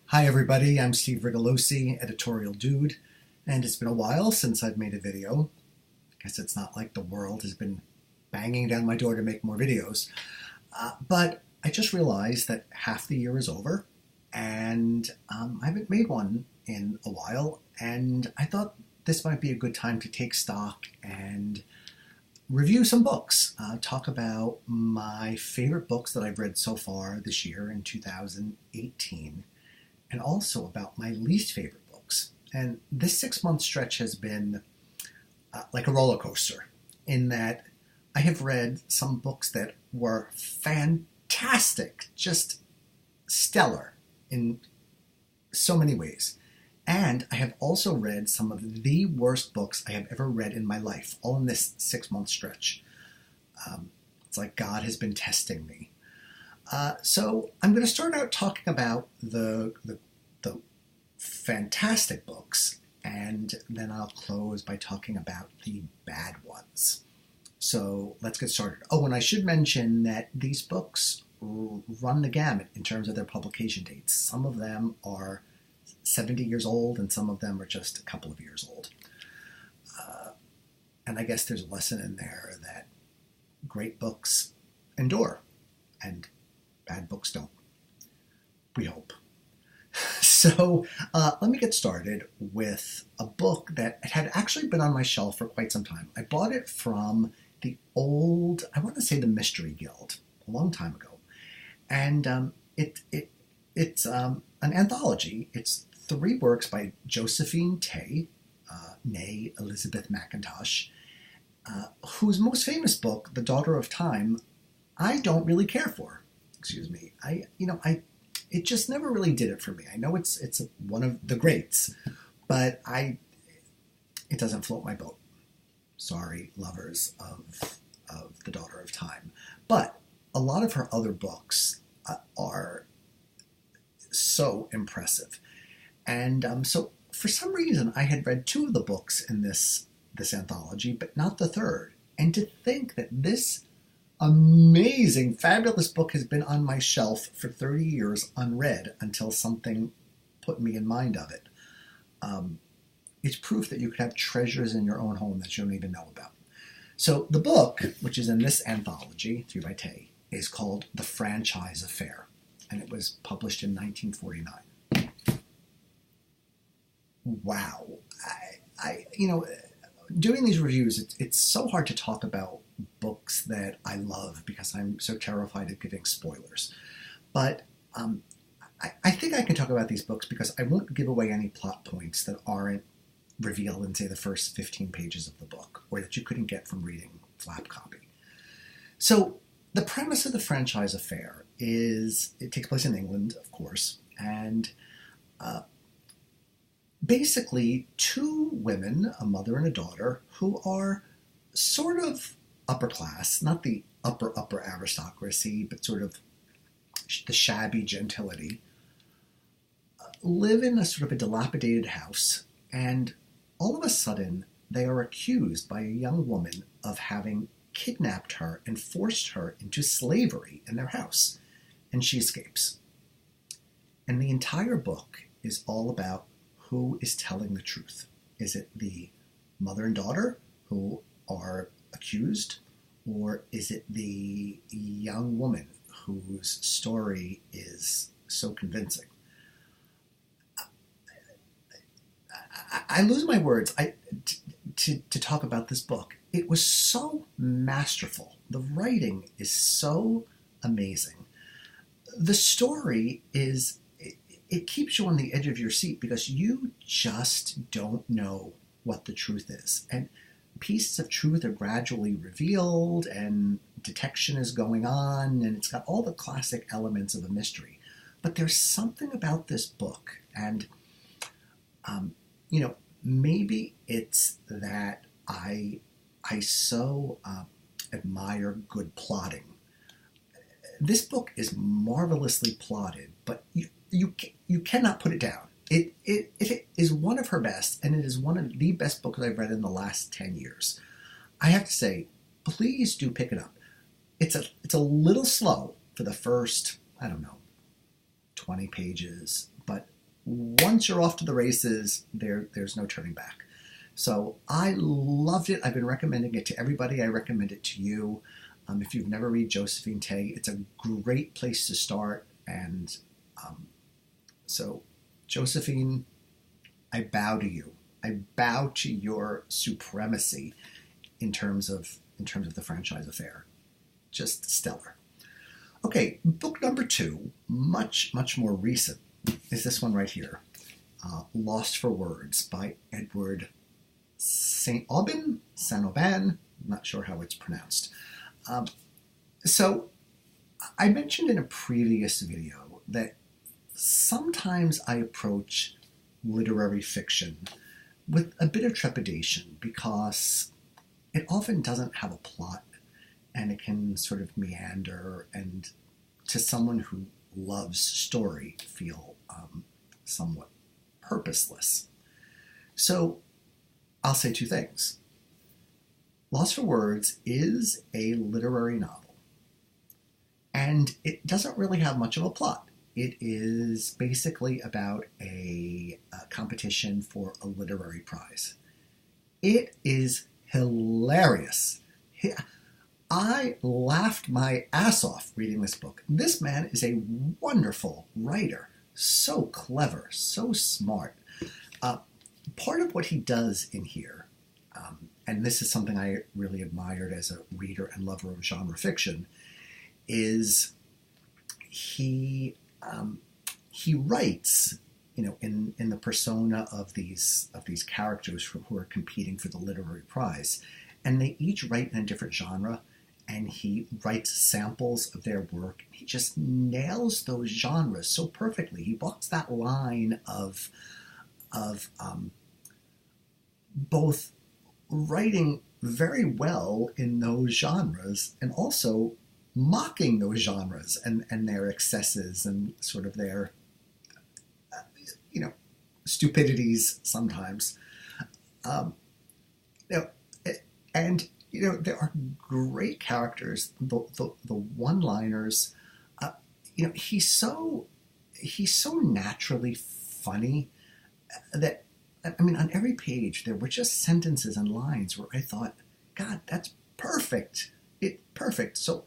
Hi everybody, I'm Steve Rigolosi, Editorial Dude, and it's been a while since I've made a video. I guess it's not like the world has been banging down my door to make more videos, but I just realized that half the year is over, and I haven't made one in a while, and I thought this might be a good time to take stock and review some books, talk about my favorite books that I've read so far this year in 2018, and also about my least favorite books. And this 6 month stretch has been like a roller coaster in that I have read some books that were fantastic, just stellar in so many ways. And I have also read some of the worst books I have ever read in my life, all in this 6 month stretch. It's like God has been testing me. So I'm going to start out talking about the fantastic books, and then I'll close by talking about the bad ones. So let's get started. Oh, and I should mention that these books run the gamut in terms of their publication dates. Some of them are 70 years old, and some of them are just a couple of years old. And I guess there's a lesson in there that great books endure, and bad books don't. We hope. So let me get started with a book that had actually been on my shelf for quite some time. I bought it from the old, I want to say the Mystery Guild, a long time ago. And it's an anthology. It's 3 works by Josephine Tey, née Elizabeth McIntosh, whose most famous book, The Daughter of Time, I don't really care for. Excuse me. It just never really did it for me. I know it's one of the greats, but it doesn't float my boat. Sorry, lovers of The Daughter of Time. But a lot of her other books are so impressive. And so for some reason, I had read 2 of the books in this anthology, but not the third. And to think that this amazing, fabulous book has been on my shelf for 30 years unread until something put me in mind of it. It's proof that you could have treasures in your own home that you don't even know about. So the book, which is in this anthology, 3 by Tey, is called The Franchise Affair, and it was published in 1949. Wow. Doing these reviews, it's so hard to talk about books that I love because I'm so terrified of giving spoilers. But I think I can talk about these books because I won't give away any plot points that aren't revealed in, say, the first 15 pages of the book, or that you couldn't get from reading flap copy. So the premise of The Franchise Affair is, it takes place in England, of course, and basically 2 women, a mother and a daughter, who are sort of upper class, not the upper aristocracy, but sort of the shabby gentility, live in a sort of a dilapidated house, and all of a sudden they are accused by a young woman of having kidnapped her and forced her into slavery in their house, and she escapes. And the entire book is all about who is telling the truth. Is it the mother and daughter who are accused, or is it the young woman whose story is so convincing? I lose my words to talk about this book. It was so masterful. The writing is so amazing. The story is, it keeps you on the edge of your seat because you just don't know what the truth is. And pieces of truth are gradually revealed, and detection is going on, and it's got all the classic elements of a mystery. But there's something about this book, and maybe it's that I so admire good plotting. This book is marvelously plotted, but you cannot put it down. It is one of her best, and it is one of the best books I've read in the last 10 years. I have to say, please do pick it up. It's a little slow for the first, 20 pages, but once you're off to the races, there's no turning back. So I loved it. I've been recommending it to everybody. I recommend it to you. If you've never read Josephine Tey, it's a great place to start. And so, Josephine, I bow to you. I bow to your supremacy in terms of the franchise affair. Just stellar. Okay, book number 2, much more recent, is this one right here, Lost for Words by Edward Aubyn, I'm not sure how it's pronounced. So I mentioned in a previous video that sometimes I approach literary fiction with a bit of trepidation because it often doesn't have a plot and it can sort of meander and to someone who loves story feel somewhat purposeless. So I'll say 2 things. Lost for Words is a literary novel, and it doesn't really have much of a plot. It is basically about a competition for a literary prize. It is hilarious. I laughed my ass off reading this book. This man is a wonderful writer, so clever, so smart. Part of what he does in here, and this is something I really admired as a reader and lover of genre fiction, is he writes, in the persona of these characters who are competing for the literary prize, and they each write in a different genre, and he writes samples of their work. He just nails those genres so perfectly. He walks that line of both writing very well in those genres and also mocking those genres and their excesses and sort of their stupidities sometimes. There are great characters. The one-liners. He's so naturally funny that, on every page there were just sentences and lines where I thought, God, that's perfect. Perfect. So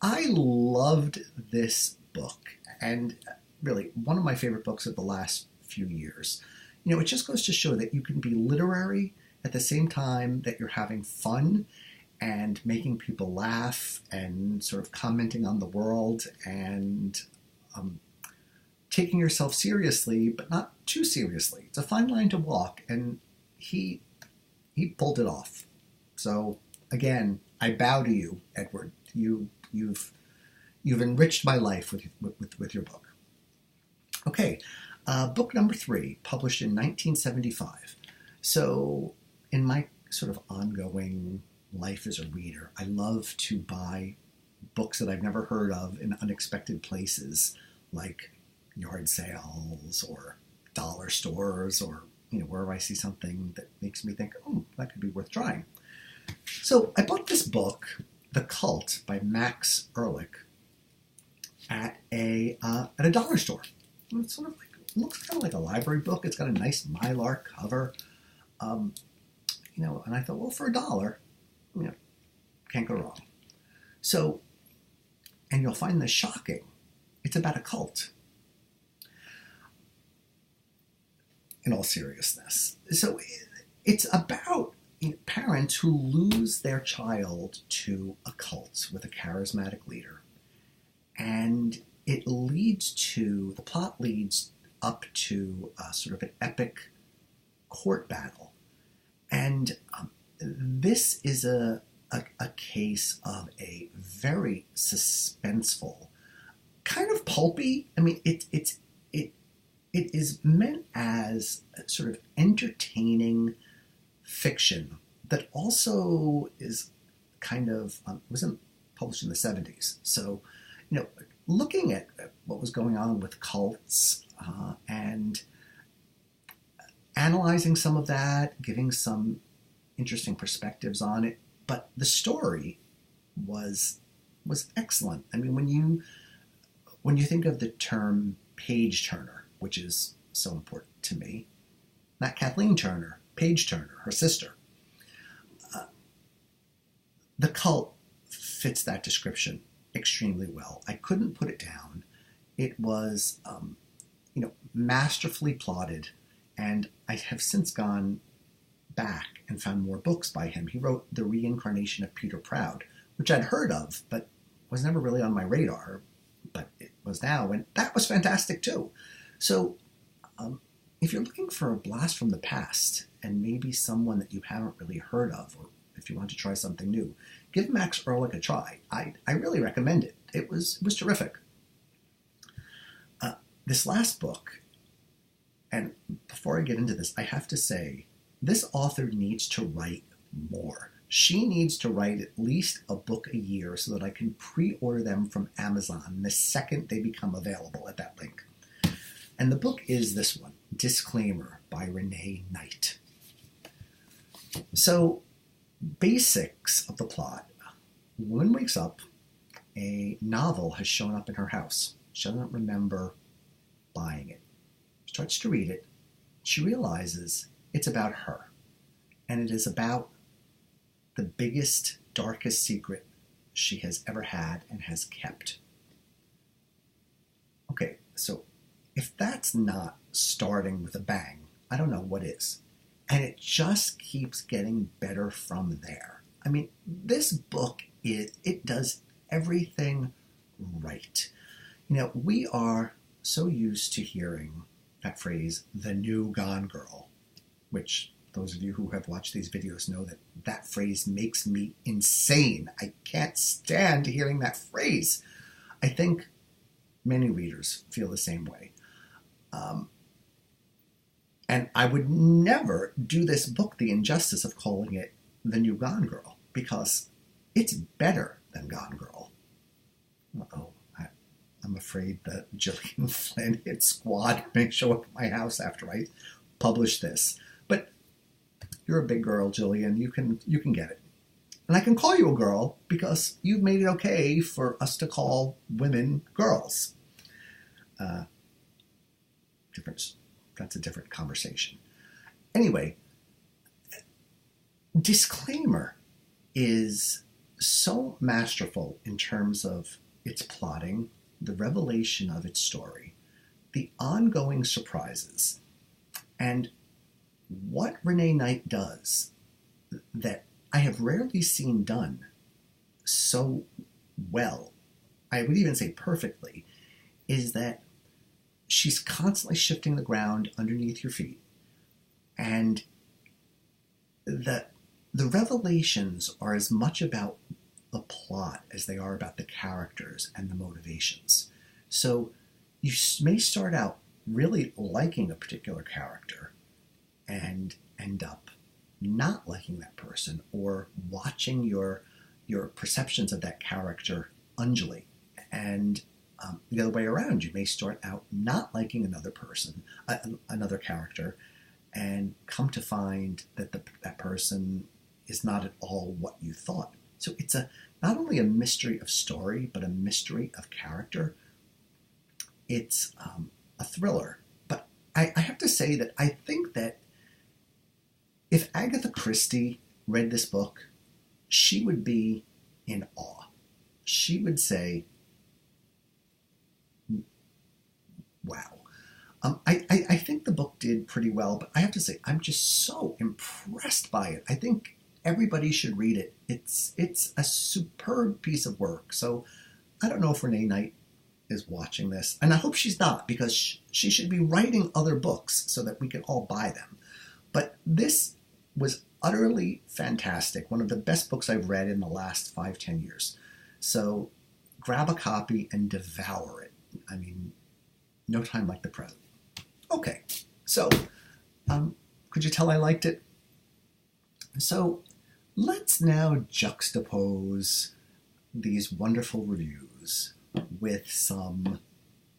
I loved this book, and really one of my favorite books of the last few years. It just goes to show that you can be literary at the same time that you're having fun and making people laugh and sort of commenting on the world and taking yourself seriously, but not too seriously. It's a fine line to walk, and he pulled it off. So again, I bow to you, Edward. You've enriched my life with your book. Okay, book number 3, published in 1975. So in my sort of ongoing life as a reader, I love to buy books that I've never heard of in unexpected places, like yard sales or dollar stores, or wherever I see something that makes me think, oh, that could be worth trying. So I bought this book, The Cult by Max Ehrlich, at a dollar store. It looks kind of like a library book. It's got a nice mylar cover, and I thought, well, for $1, can't go wrong. So, and you'll find this shocking. It's about a cult. In all seriousness. So it's about parents who lose their child to a cult with a charismatic leader. And the plot leads up to sort of an epic court battle. And this is a case of a very suspenseful, kind of pulpy. It is meant as a sort of entertaining fiction that also is kind of, wasn't published in the 70s. So, looking at what was going on with cults and analyzing some of that, giving some interesting perspectives on it. But the story was excellent. When you think of the term page turner, which is so important to me. Not Kathleen Turner, Paige Turner, her sister. The Cult fits that description extremely well. I couldn't put it down. It was, masterfully plotted, and I have since gone back and found more books by him. He wrote The Reincarnation of Peter Proud, which I'd heard of, but was never really on my radar, but it was now, and that was fantastic too. So if you're looking for a blast from the past, and maybe someone that you haven't really heard of, or if you want to try something new, give Max Ehrlich a try. I really recommend it. It was terrific. This last book, and before I get into this, I have to say, this author needs to write more. She needs to write at least a book a year so that I can pre-order them from Amazon the second they become available at that link. And the book is this one, Disclaimer by Renee Knight. So, basics of the plot. A woman wakes up, a novel has shown up in her house. She doesn't remember buying it. She starts to read it. She realizes it's about her. And it is about the biggest, darkest secret she has ever had and has kept. Okay, so if that's not starting with a bang, I don't know what is. And it just keeps getting better from there. I mean, this book, it does everything right. We are so used to hearing that phrase, the new Gone Girl, which those of you who have watched these videos know that that phrase makes me insane. I can't stand hearing that phrase. I think many readers feel the same way. And I would never do this book the injustice of calling it the new Gone Girl, because it's better than Gone Girl. Uh-oh. I'm afraid that Gillian Flynn hit squad may show up at my house after I publish this. But you're a big girl, Gillian. You can get it. And I can call you a girl because you've made it okay for us to call women girls. That's a different conversation. Anyway, Disclaimer is so masterful in terms of its plotting, the revelation of its story, the ongoing surprises, and what Renee Knight does that I have rarely seen done so well, I would even say perfectly, is that she's constantly shifting the ground underneath your feet. And the revelations are as much about the plot as they are about the characters and the motivations. So you may start out really liking a particular character and end up not liking that person, or watching your perceptions of that character undulate. And the other way around, you may start out not liking another person, another character, and come to find that that person is not at all what you thought. So it's not only a mystery of story, but a mystery of character. It's a thriller. But I have to say that I think that if Agatha Christie read this book, she would be in awe. She would say, wow. I think the book did pretty well, but I have to say, I'm just so impressed by it. I think everybody should read it. It's a superb piece of work. So I don't know if Renee Knight is watching this, and I hope she's not, because she should be writing other books so that we can all buy them. But this was utterly fantastic. One of the best books I've read in the last 5-10 years. So grab a copy and devour it. I mean, no time like the present. Okay, so could you tell I liked it? So let's now juxtapose these wonderful reviews with some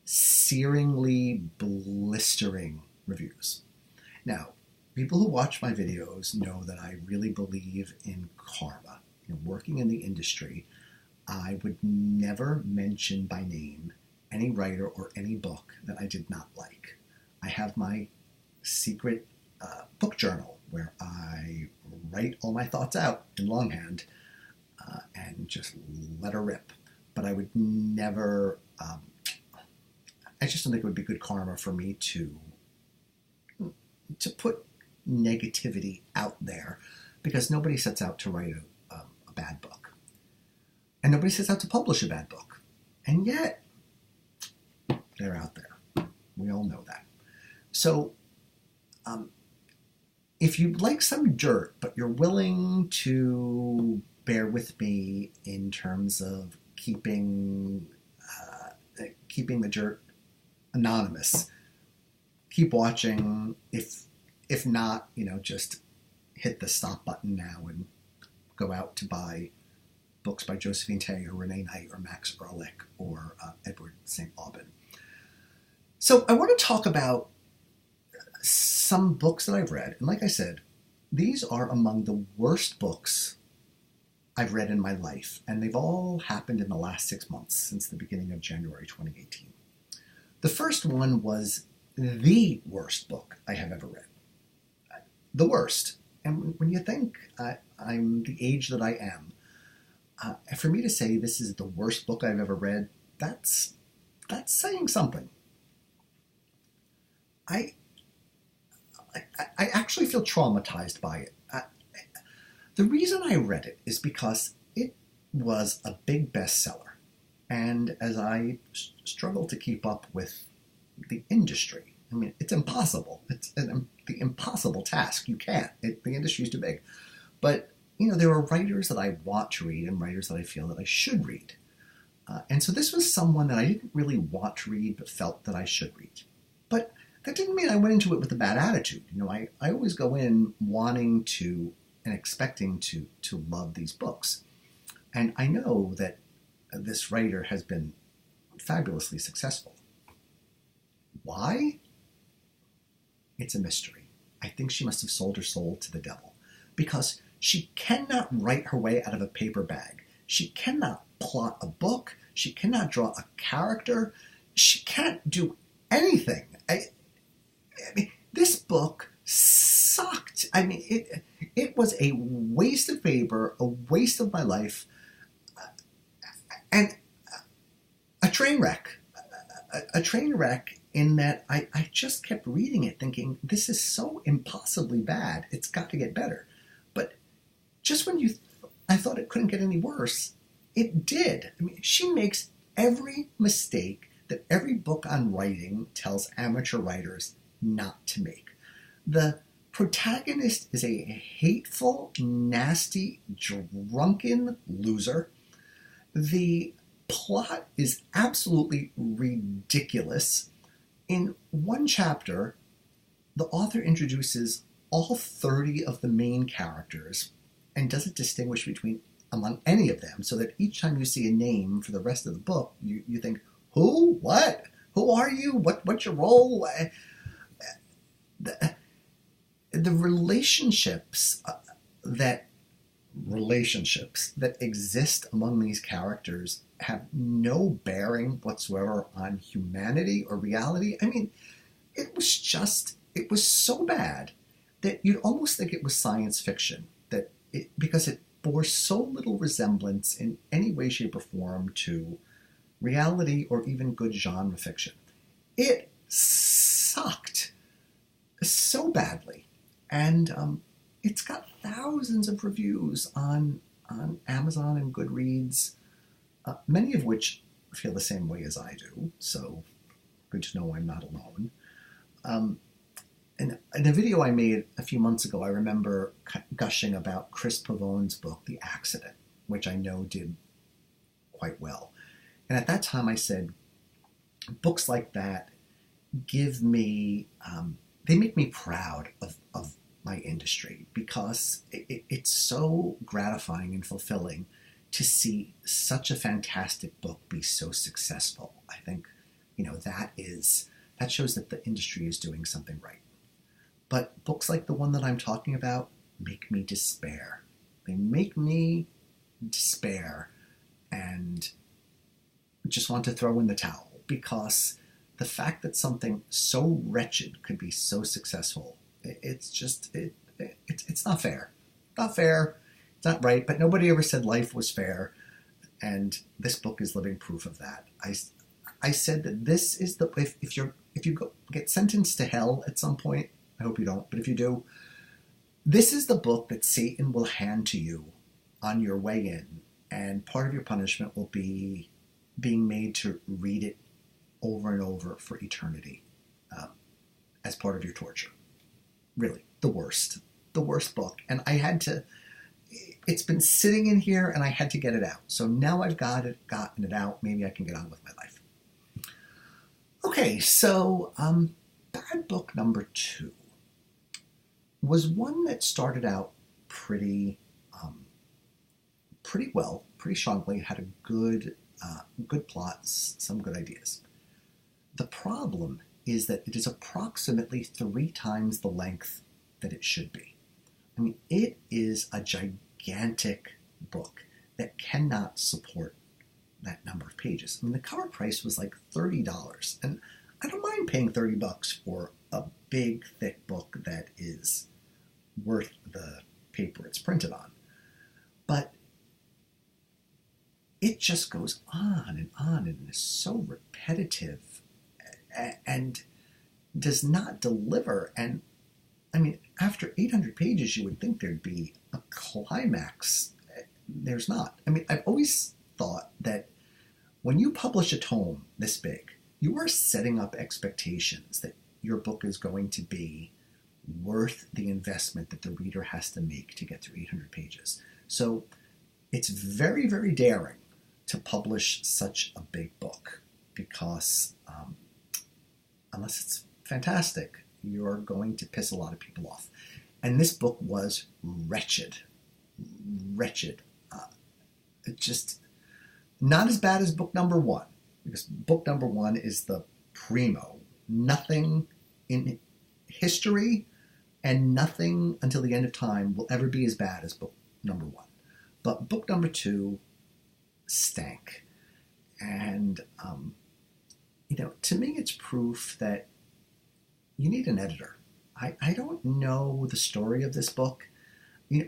searingly blistering reviews. Now, people who watch my videos know that I really believe in karma. Working in the industry, I would never mention by name any writer or any book that I did not like. I have my secret book journal where I write all my thoughts out in longhand and just let her rip. But I would never, I just don't think it would be good karma for me to put negativity out there, because nobody sets out to write a bad book. And nobody sets out to publish a bad book. And yet, they're out there. We all know that. So, if you'd like some dirt, but you're willing to bear with me in terms of keeping the dirt anonymous, keep watching. If not, just hit the stop button now and go out to buy books by Josephine Tey or Renee Knight or Max Ehrlich or Edward St. Aubyn. So I want to talk about some books that I've read. And like I said, these are among the worst books I've read in my life. And they've all happened in the last 6 months, since the beginning of January 2018. The first one was the worst book I have ever read. The worst. And when you think I'm the age that I am, for me to say this is the worst book I've ever read, that's saying something. I actually feel traumatized by it. The reason I read it is because it was a big bestseller. And as I struggle to keep up with the industry, I mean, it's impossible. It's the impossible task. You can't. The industry is too big. But, there are writers that I want to read and writers that I feel that I should read. And so this was someone that I didn't really want to read, but felt that I should read. But that didn't mean I went into it with a bad attitude. I always go in wanting to and expecting to love these books. And I know that this writer has been fabulously successful. Why? It's a mystery. I think she must have sold her soul to the devil, because she cannot write her way out of a paper bag. She cannot plot a book. She cannot draw a character. She can't do anything. I mean, this book sucked. I mean, it was a waste of paper, a waste of my life, and a train wreck. A train wreck in that I just kept reading it thinking, this is so impossibly bad, it's got to get better. But just when I thought it couldn't get any worse, it did. I mean, she makes every mistake that every book on writing tells amateur writers not to make. The protagonist is a hateful, nasty, drunken loser. The plot is absolutely ridiculous. In one chapter, the author introduces all 30 of the main characters and doesn't distinguish among any of them, so that each time you see a name for the rest of the book, you think, who? What? Who are you? What's your role? The relationships that exist among these characters have no bearing whatsoever on humanity or reality. I mean, it was so bad that you'd almost think it was science fiction, because it bore so little resemblance in any way, shape, or form to reality or even good genre fiction. It sucked so badly. And it's got thousands of reviews on Amazon and Goodreads, many of which feel the same way as I do, so good to know I'm not alone. And in a video I made a few months ago, I remember gushing about Chris Pavone's book, The Accident, which I know did quite well. And at that time I said, books like that give me, they make me proud of my industry, because it's so gratifying and fulfilling to see such a fantastic book be so successful. I think, that shows that the industry is doing something right. But books like the one that I'm talking about make me despair. They make me despair and just want to throw in the towel, because the fact that something so wretched could be so successful, it's not fair. Not fair. It's not right. But nobody ever said life was fair, and this book is living proof of that. I said that this is the if you get sentenced to hell at some point, I hope you don't, but if you do, this is the book that Satan will hand to you on your way in, and part of your punishment will be being made to read it over and over for eternity as part of your torture. Really, the worst book. And it's been sitting in here and I had to get it out. So now I've gotten it out, maybe I can get on with my life. Okay, so bad book number 2 was one that started out pretty well, pretty strongly, had a good plot, some good ideas. The problem is that it is approximately 3 times the length that it should be. I mean, it is a gigantic book that cannot support that number of pages. I mean, the cover price was like $30, and I don't mind paying $30 for a big, thick book that is worth the paper it's printed on. But it just goes on and is so repetitive and does not deliver. And I mean, after 800 pages, you would think there'd be a climax. There's not. I mean, I've always thought that when you publish a tome this big, you are setting up expectations that your book is going to be worth the investment that the reader has to make to get through 800 pages. So it's very, very daring to publish such a big book because unless it's fantastic, you're going to piss a lot of people off. And this book was wretched. Just not as bad as book number 1, because book number 1 is the primo. Nothing in history and nothing until the end of time will ever be as bad as book number 1. But book number 2 stank. And, to me, it's proof that you need an editor. I don't know the story of this book.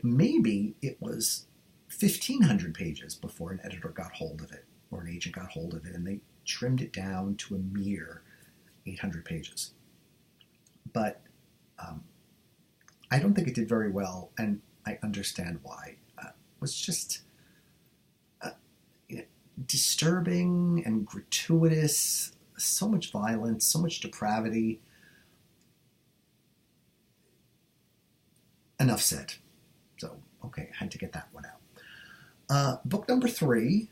Maybe it was 1,500 pages before an editor got hold of it or an agent got hold of it, and they trimmed it down to a mere 800 pages. But I don't think it did very well, and I understand why. It was just disturbing and gratuitous, so much violence, so much depravity. Enough said. So, okay, I had to get that one out. Book number 3,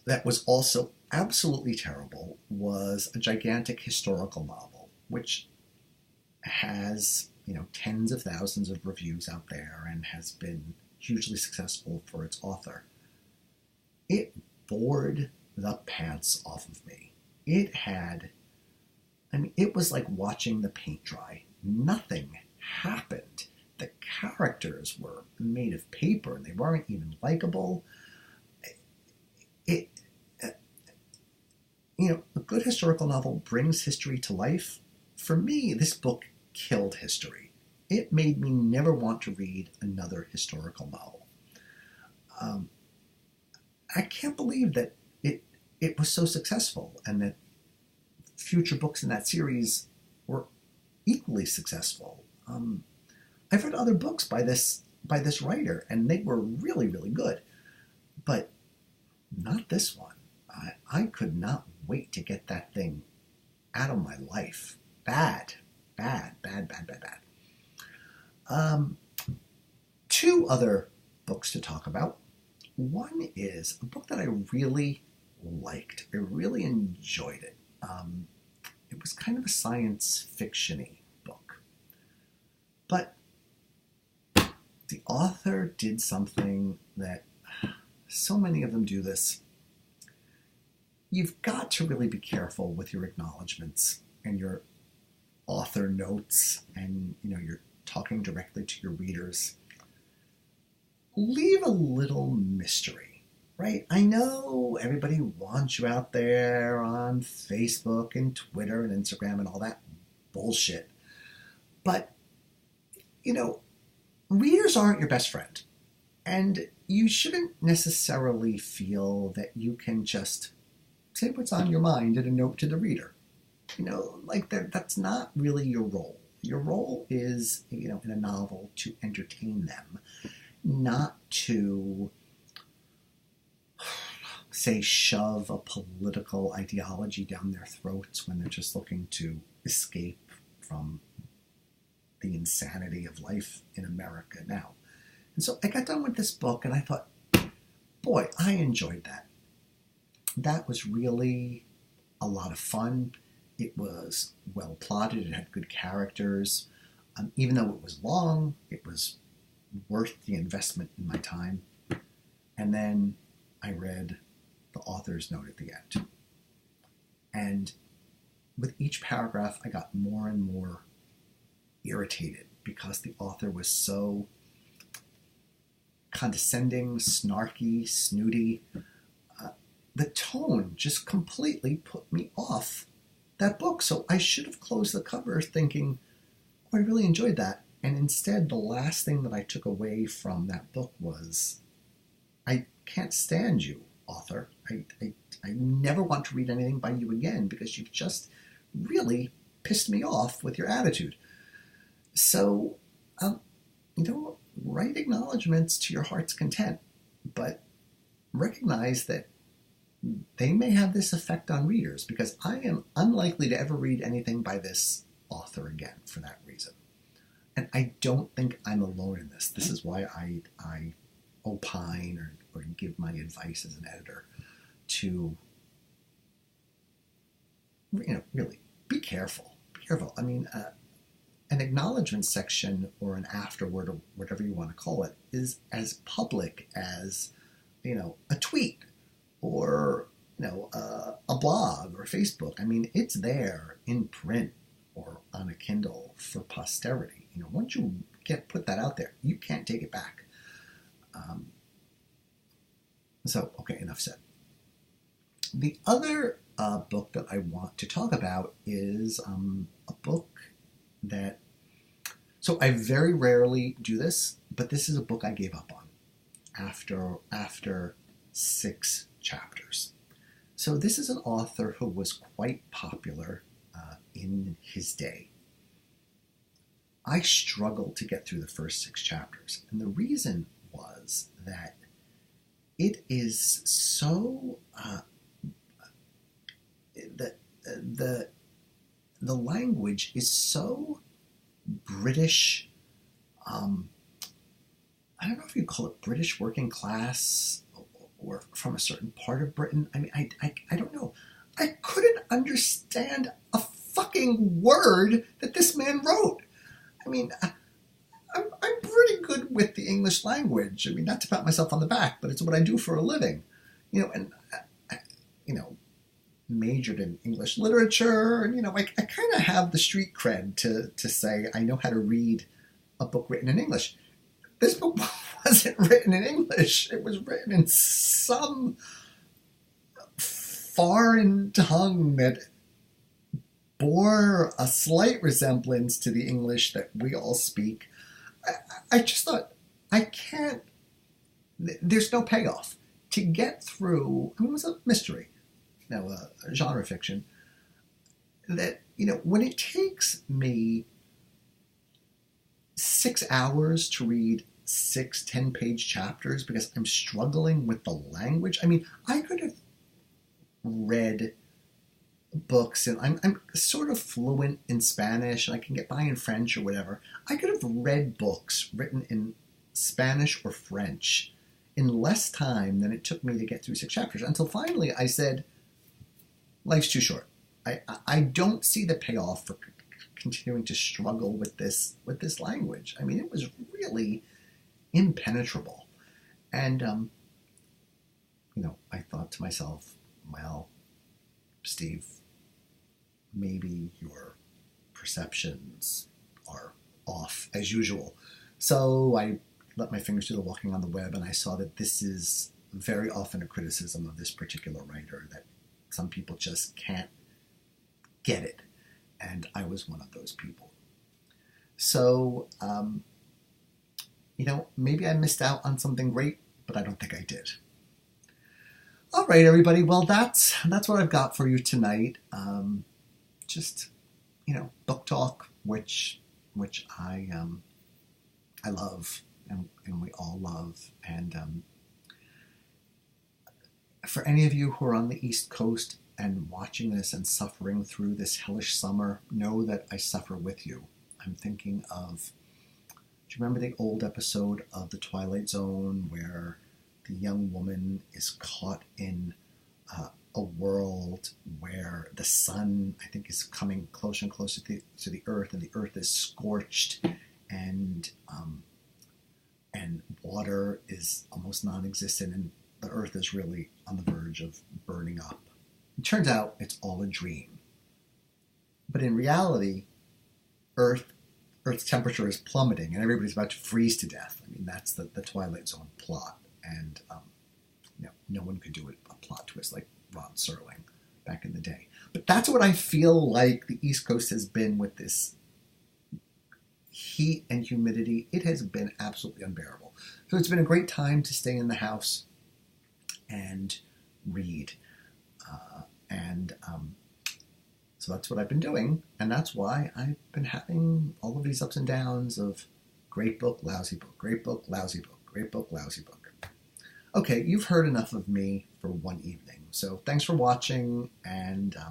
that was also absolutely terrible, was a gigantic historical novel, which has, tens of thousands of reviews out there and has been hugely successful for its author. It bored the pants off of me. It was like watching the paint dry. Nothing happened. The characters were made of paper and they weren't even likable. A good historical novel brings history to life. For me, this book killed history. It made me never want to read another historical novel. I can't believe that it was so successful and that future books in that series were equally successful. I've read other books by this writer, and they were really, really good, but not this one. I could not wait to get that thing out of my life. Bad. 2 other books to talk about. One is a book that I really liked. I really enjoyed it. It was kind of a science fiction-y book. But the author did something that so many of them do this. You've got to really be careful with your acknowledgments and your author notes, and you're talking directly to your readers. Leave a little mystery right? I know everybody wants you out there on Facebook and Twitter and Instagram and all that bullshit. But, you know, readers aren't your best friend. And you shouldn't necessarily feel that you can just say what's on your mind in a note to the reader. You know, like that's not really your role. Your role is, you know, in a novel to entertain them, not to, say, shove a political ideology down their throats when they're just looking to escape from the insanity of life in America now. And so I got done with this book and I thought, boy, I enjoyed that. That was really a lot of fun. It was well plotted. It had good characters. Even though it was long, it was worth the investment in my time. And then I read the author's note at the end. And with each paragraph, I got more and more irritated because the author was so condescending, snarky, snooty. The tone just completely put me off that book. So I should have closed the cover thinking, oh, I really enjoyed that. And instead, the last thing that I took away from that book was, I can't stand you, author. I never want to read anything by you again because you've just really pissed me off with your attitude. So, you know, write acknowledgments to your heart's content, but recognize that they may have this effect on readers, because I am unlikely to ever read anything by this author again for that reason. And I don't think I'm alone in this. This is why I opine or give my advice as an editor to, you know, really be careful. Be careful. I mean, an acknowledgement section or an afterword or whatever you want to call it is as public as, you know, a tweet or, you know, a blog or Facebook. I mean, it's there in print or on a Kindle for posterity. You know, once you put that out there, you can't take it back. So, okay, enough said. The other book that I want to talk about is a book that, so I very rarely do this, but this is a book I gave up on after 6 chapters. So this is an author who was quite popular in his day. I struggled to get through the first 6 chapters, and the reason was that it is so the language is so British. I don't know if you call it British working class or from a certain part of Britain. I mean, I don't know. I couldn't understand a fucking word that this man wrote. I mean, I'm pretty good with the English language. I mean, not to pat myself on the back, but it's what I do for a living. You know, and you know, majored in English literature, and you know, I kind of have the street cred to say I know how to read a book written in English. This book wasn't written in English. It was written in some foreign tongue that bore a slight resemblance to the English that we all speak. I just thought, I can't, there's no payoff. To get through, I mean, it was a mystery, you know, a genre fiction, that, you know, when it takes me 6 hours to read 6 10-page chapters because I'm struggling with the language. I mean, I could have read books, and I'm sort of fluent in Spanish, and I can get by in French or whatever. I could have read books written in Spanish or French in less time than it took me to get through 6 chapters, until finally I said, life's too short. I don't see the payoff for continuing to struggle with this language. I mean, it was really impenetrable. And, you know, I thought to myself, well, Steve, maybe your perceptions are off as usual. So I let my fingers do the walking on the web, and I saw that this is very often a criticism of this particular writer, that some people just can't get it. And I was one of those people. So, maybe I missed out on something great, but I don't think I did. All right, everybody. Well, that's what I've got for you tonight. Just, book talk, which I love, and we all love. And for any of you who are on the East Coast and watching this and suffering through this hellish summer, know that I suffer with you. I'm thinking of, do you remember the old episode of The Twilight Zone where the young woman is caught in a world where the sun, I think, is coming closer and closer to the earth, and the earth is scorched, and water is almost non-existent, and the earth is really on the verge of burning up. It turns out it's all a dream. But in reality, Earth's temperature is plummeting and everybody's about to freeze to death. I mean, that's the Twilight Zone plot. And no one could do a plot twist like Rod Serling back in the day. But that's what I feel like the East Coast has been with this heat and humidity. It has been absolutely unbearable. So it's been a great time to stay in the house and read. So that's what I've been doing, and that's why I've been having all of these ups and downs of great book, lousy book, great book, lousy book, great book, lousy book. Okay, you've heard enough of me for one evening, so thanks for watching, and I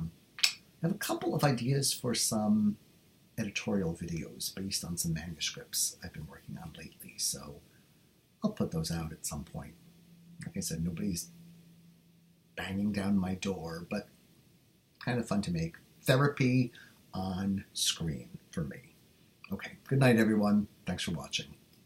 have a couple of ideas for some editorial videos based on some manuscripts I've been working on lately, so I'll put those out at some point. Like I said, nobody's banging down my door, but kind of fun to make. Therapy on screen for me. Okay, good night, everyone. Thanks for watching.